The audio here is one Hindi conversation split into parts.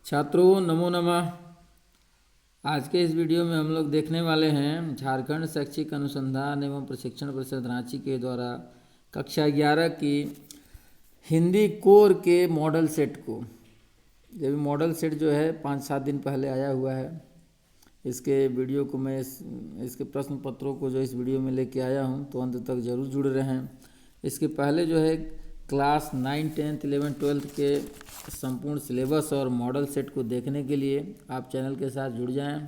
छात्रों नमो नमः। आज के इस वीडियो में हम लोग देखने वाले हैं झारखंड शैक्षिक अनुसंधान एवं प्रशिक्षण परिषद रांची के द्वारा कक्षा 11 की हिंदी कोर के मॉडल सेट को। ये मॉडल सेट जो है 5-7 दिन पहले आया हुआ है। इसके वीडियो को मैं इसके प्रश्न पत्रों को जो इस वीडियो में लेके आया हूं, तो अंत तक ज़रूर जुड़ रहे हैं। इसके पहले जो है क्लास 9, 10, 11, 12 के संपूर्ण सिलेबस और मॉडल सेट को देखने के लिए आप चैनल के साथ जुड़ जाएं।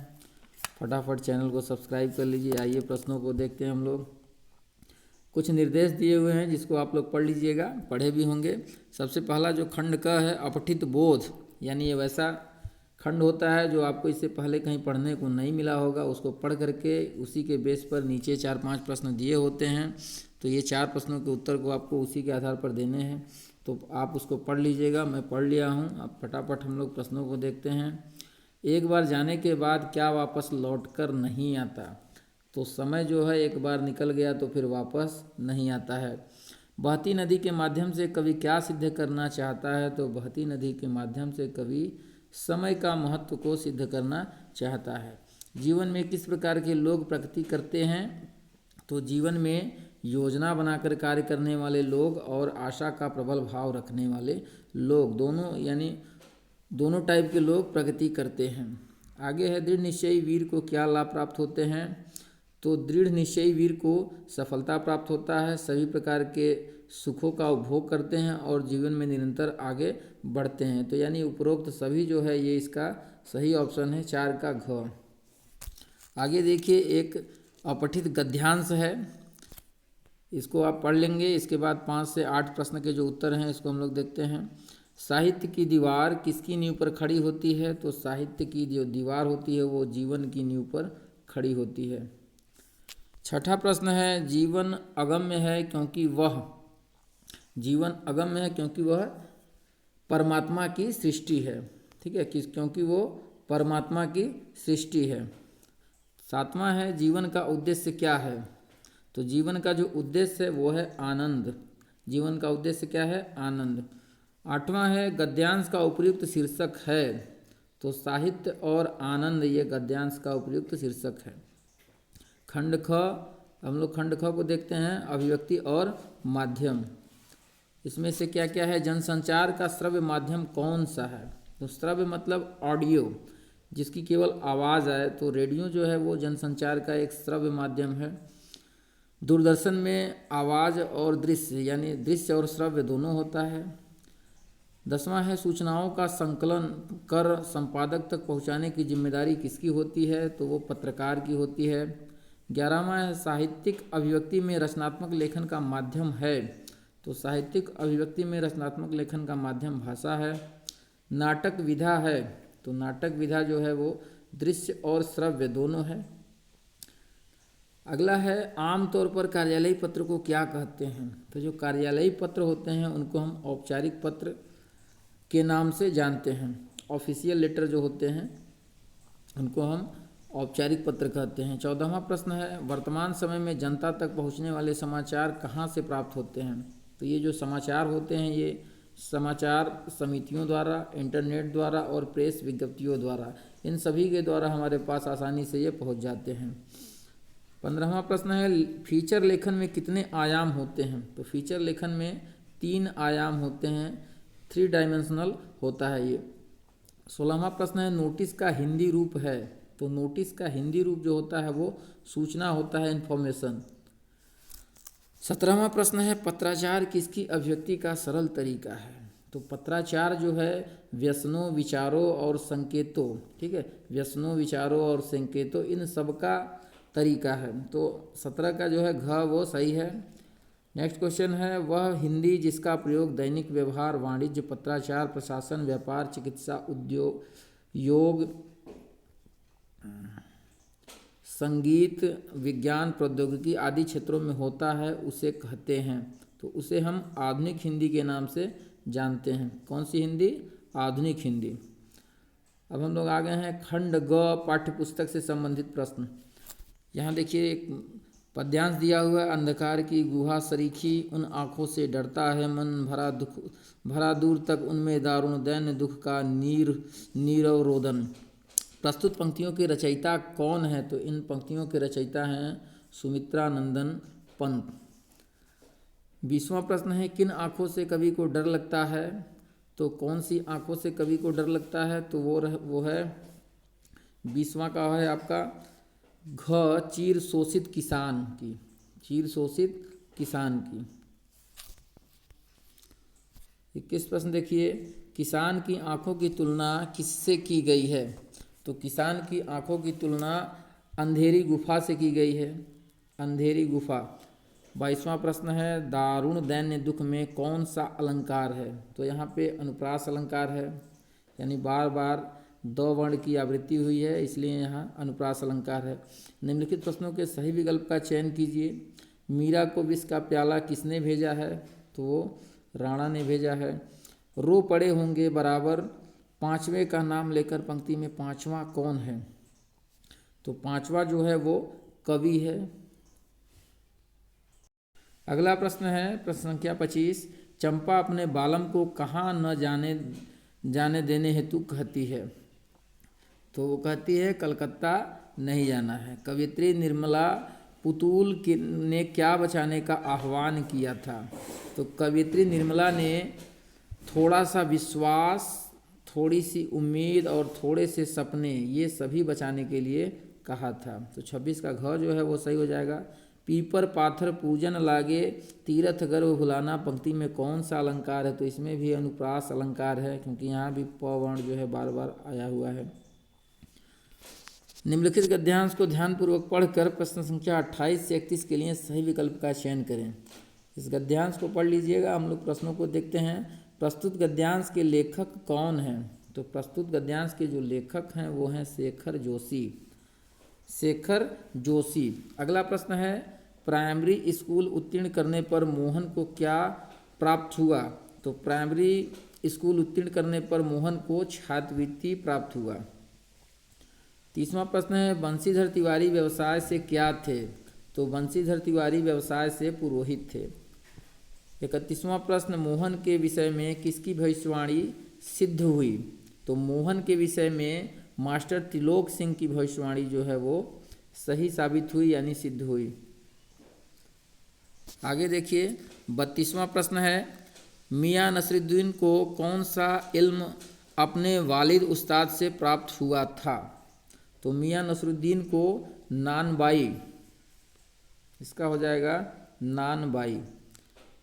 फटाफट चैनल को सब्सक्राइब कर लीजिए। आइए प्रश्नों को देखते हैं हम लोग। कुछ निर्देश दिए हुए हैं जिसको आप लोग पढ़ लीजिएगा, पढ़े भी होंगे। सबसे पहला जो खंड का है अपठित बोध, यानी ये वैसा खंड होता है जो आपको इससे पहले कहीं पढ़ने को नहीं मिला होगा। उसको पढ़ करके उसी के बेस पर नीचे 4-5 प्रश्न दिए होते हैं, तो ये 4 प्रश्नों के उत्तर को आपको उसी के आधार पर देने हैं। तो आप उसको पढ़ लीजिएगा। मैं पढ़ लिया हूँ। अब फटाफट हम लोग प्रश्नों को देखते हैं। एक बार जाने के बाद क्या वापस लौट कर नहीं आता? तो समय जो है एक बार निकल गया तो फिर वापस नहीं आता है। बहती नदी के माध्यम से कवि क्या सिद्ध करना चाहता है? तो बहती नदी के माध्यम से कवि समय का महत्व को सिद्ध करना चाहता है। जीवन में किस प्रकार के लोग प्रगति करते हैं? तो जीवन में योजना बनाकर कार्य करने वाले लोग और आशा का प्रबल भाव रखने वाले लोग, दोनों यानी दोनों टाइप के लोग प्रगति करते हैं। आगे है दृढ़ निश्चयी वीर को क्या लाभ प्राप्त होते हैं? तो दृढ़ निश्चयी वीर को सफलता प्राप्त होता है, सभी प्रकार के सुखों का उपभोग करते हैं और जीवन में निरंतर आगे बढ़ते हैं। तो यानी उपरोक्त सभी जो है ये इसका सही ऑप्शन है 4 का घ। आगे देखिए एक अपठित गद्यांश है, इसको आप पढ़ लेंगे। इसके बाद 5 से 8 प्रश्न के जो उत्तर हैं इसको हम लोग देखते हैं। साहित्य की दीवार किसकी नींव पर खड़ी होती है? तो साहित्य की जो दीवार होती है वो जीवन की नींव पर खड़ी होती है। छठा प्रश्न है जीवन अगम्य है क्योंकि वह परमात्मा की सृष्टि है। ठीक है, क्योंकि वो परमात्मा की सृष्टि है। 7वां है जीवन का उद्देश्य क्या है? तो जीवन का जो उद्देश्य है वो है आनंद। जीवन का उद्देश्य क्या है? आनंद। 8वां है गद्यांश का उपयुक्त शीर्षक है। तो साहित्य और आनंद ये गद्यांश का उपयुक्त शीर्षक है। खंड ख, हम लोग खंड ख को देखते हैं अभिव्यक्ति और माध्यम। इसमें से क्या क्या है? जनसंचार का श्रव्य माध्यम कौन सा है? तो श्रव्य मतलब ऑडियो, जिसकी केवल आवाज़ आए, तो रेडियो जो है वो जनसंचार का एक श्रव्य माध्यम है। दूरदर्शन में आवाज़ और दृश्य यानी दृश्य और श्रव्य दोनों होता है। 10वां है सूचनाओं का संकलन कर संपादक तक पहुंचाने की जिम्मेदारी किसकी होती है? तो वो पत्रकार की होती है। 11वां है साहित्यिक अभिव्यक्ति में रचनात्मक लेखन का माध्यम है। तो साहित्यिक अभिव्यक्ति में रचनात्मक लेखन का माध्यम भाषा है। नाटक विधा है, तो नाटक विधा जो है वो दृश्य और श्रव्य दोनों है। अगला है आमतौर पर कार्यालयी पत्र को क्या कहते हैं? तो जो कार्यालयी पत्र होते हैं उनको हम औपचारिक पत्र के नाम से जानते हैं। ऑफिशियल लेटर जो होते हैं उनको हम औपचारिक पत्र कहते हैं। 14वां प्रश्न है वर्तमान समय में जनता तक पहुंचने वाले समाचार कहाँ से प्राप्त होते हैं? तो ये जो समाचार होते हैं ये समाचार समितियों द्वारा, इंटरनेट द्वारा और प्रेस विज्ञप्तियों द्वारा, इन सभी के द्वारा हमारे पास आसानी से ये पहुंच जाते हैं। 15वां प्रश्न है फीचर लेखन में कितने आयाम होते हैं? तो फीचर लेखन में 3 आयाम होते हैं, 3 डायमेंशनल होता है ये। 16वां प्रश्न है नोटिस का हिंदी रूप है? तो नोटिस का हिंदी रूप जो होता है वो सूचना होता है, इन्फॉर्मेशन। 17वां प्रश्न है पत्राचार किसकी अभिव्यक्ति का सरल तरीका है? तो पत्राचार जो है व्यसनों, विचारों और संकेतों, ठीक है, व्यसनों, विचारों और संकेतों इन सब का तरीका है। तो 17 का जो है घ वो सही है। नेक्स्ट क्वेश्चन है वह हिंदी जिसका प्रयोग दैनिक व्यवहार, वाणिज्य, पत्राचार, प्रशासन, व्यापार, चिकित्सा, उद्योग, योग, संगीत, विज्ञान, प्रौद्योगिकी आदि क्षेत्रों में होता है उसे कहते हैं? तो उसे हम आधुनिक हिंदी के नाम से जानते हैं। कौन सी हिंदी? आधुनिक हिंदी। अब हम लोग आ गए हैं खंड ग पाठ्य पुस्तक से संबंधित प्रश्न। यहाँ देखिए एक पद्यांश दिया हुआ है, अंधकार की गुहा सरीखी, उन आँखों से डरता है मन, भरा दुख भरा दूर तक उनमें दारुण दैन्य दुख का नीरव रोदन। प्रस्तुत पंक्तियों के रचयिता कौन है? तो इन पंक्तियों के रचयिता हैं सुमित्रा नंदन पंत। 20वां प्रश्न है, किन आँखों से कवि को डर लगता है? तो कौन सी आँखों से कवि को डर लगता है? तो वो है 20वां का है आपका घ, चीर शोषित किसान की, चीर शोषित किसान की। 21 प्रश्न देखिए, किसान की आंखों की तुलना किससे की गई है? तो किसान की आंखों की तुलना अंधेरी गुफा से की गई है, अंधेरी गुफा। 22वां प्रश्न है, दारुण दैन्य दुख में कौन सा अलंकार है? तो यहाँ पे अनुप्रास अलंकार है, यानी बार बार दो वर्ण की आवृत्ति हुई है, इसलिए यहाँ अनुप्रास अलंकार है। निम्नलिखित प्रश्नों के सही विकल्प का चयन कीजिए। मीरा को विष का प्याला किसने भेजा है? तो वो राणा ने भेजा है। रो पड़े होंगे बराबर, पांचवें का नाम लेकर पंक्ति में पांचवा कौन है? तो पांचवा जो है वो कवि है। अगला प्रश्न है प्रश्न संख्या 25, चंपा अपने बालम को कहाँ न जाने देने हेतु कहती है? तो वो कहती है कलकत्ता नहीं जाना है। कवियत्री निर्मला पुतूल ने क्या बचाने का आह्वान किया था? तो कवियत्री निर्मला ने थोड़ा सा विश्वास, थोड़ी सी उम्मीद और थोड़े से सपने, ये सभी बचाने के लिए कहा था। तो 26 का घ जो है वो सही हो जाएगा। पीपर पाथर पूजन लागे, तीरथ गर्व भुलाना पंक्ति में कौन सा अलंकार है? तो इसमें भी अनुप्रास अलंकार है, क्योंकि यहाँ भी प वर्ण जो है बार बार आया हुआ है। निम्नलिखित गद्यांश को ध्यानपूर्वक पढ़कर प्रश्न संख्या 28 से 31 के लिए सही विकल्प का चयन करें। इस गद्यांश को पढ़ लीजिएगा। हम लोग प्रश्नों को देखते हैं। प्रस्तुत गद्यांश के लेखक कौन हैं? तो प्रस्तुत गद्यांश के जो लेखक हैं वो हैं शेखर जोशी, शेखर जोशी। अगला प्रश्न है, प्राइमरी स्कूल उत्तीर्ण करने पर मोहन को क्या प्राप्त हुआ? तो प्राइमरी स्कूल उत्तीर्ण करने पर मोहन को छात्रवृत्ति प्राप्त हुआ। 30वां प्रश्न है, बंशीधर तिवारी व्यवसाय से क्या थे? तो बंशीधर तिवारी व्यवसाय से पुरोहित थे। 31वां प्रश्न, मोहन के विषय में किसकी भविष्यवाणी सिद्ध हुई? तो मोहन के विषय में मास्टर त्रिलोक सिंह की भविष्यवाणी जो है वो सही साबित हुई, यानी सिद्ध हुई। आगे देखिए 32वां प्रश्न है, मियां नसरुद्दीन को कौन सा इल्म अपने वालिद उस्ताद से प्राप्त हुआ था? तो मियां नसरुद्दीन को नानबाई, इसका हो जाएगा नानबाई।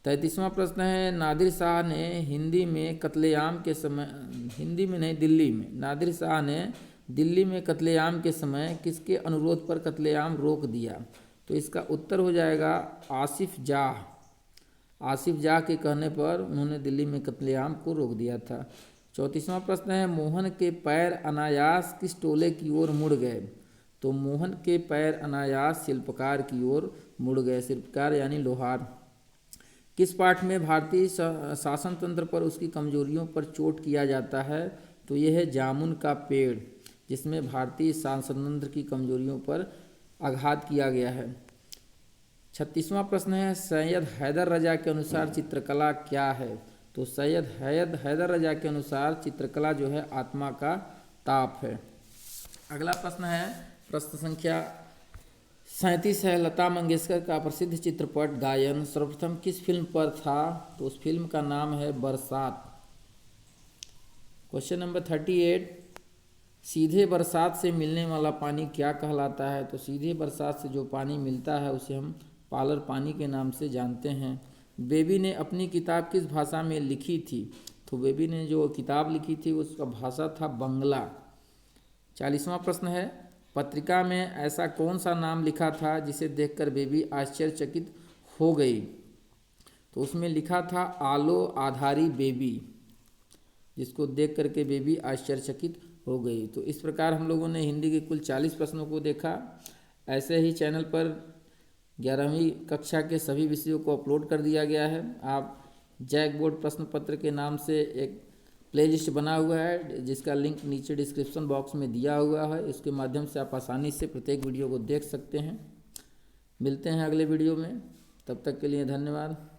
33वां प्रश्न है, नादिर शाह ने हिंदी में कत्लेआम के समय, हिंदी में नहीं दिल्ली में, नादिर शाह ने दिल्ली में कत्लेआम के समय किसके अनुरोध पर कत्लेआम रोक दिया? तो इसका उत्तर हो जाएगा आसिफ जाह, आसिफ जाह के कहने पर उन्होंने दिल्ली में कत्लेआम को रोक दिया था। 34वां प्रश्न है, मोहन के पैर अनायास किस टोले की ओर मुड़ गए? तो मोहन के पैर अनायास शिल्पकार की ओर मुड़ गए, शिल्पकार यानी लोहार। किस पाठ में भारतीय शासन तंत्र पर उसकी कमजोरियों पर चोट किया जाता है? तो यह है जामुन का पेड़, जिसमें भारतीय शासन तंत्र की कमजोरियों पर आघात किया गया है। 36वां प्रश्न है, सैयद हैदर रजा के अनुसार चित्रकला क्या है? तो सैयद हैदर रजा के अनुसार चित्रकला जो है आत्मा का ताप है। अगला प्रश्न है प्रश्न संख्या 37 है, लता मंगेशकर का प्रसिद्ध चित्रपट गायन सर्वप्रथम किस फिल्म पर था? तो उस फिल्म का नाम है बरसात। क्वेश्चन नंबर 38, सीधे बरसात से मिलने वाला पानी क्या कहलाता है? तो सीधे बरसात से जो पानी मिलता है उसे हम पालर पानी के नाम से जानते हैं। बेबी ने अपनी किताब किस भाषा में लिखी थी? तो बेबी ने जो किताब लिखी थी उसका भाषा था बंगला। 40वां प्रश्न है, पत्रिका में ऐसा कौन सा नाम लिखा था जिसे देखकर बेबी आश्चर्यचकित हो गई? तो उसमें लिखा था आलो आधारी बेबी, जिसको देख करके बेबी आश्चर्यचकित हो गई। तो इस प्रकार हम लोगों ने हिंदी के कुल 40 प्रश्नों को देखा। ऐसे ही चैनल पर 11वीं कक्षा के सभी विषयों को अपलोड कर दिया गया है। आप जैक बोर्ड प्रश्न पत्र के नाम से एक प्लेलिस्ट बना हुआ है, जिसका लिंक नीचे डिस्क्रिप्शन बॉक्स में दिया हुआ है। इसके माध्यम से आप आसानी से प्रत्येक वीडियो को देख सकते हैं। मिलते हैं अगले वीडियो में, तब तक के लिए धन्यवाद।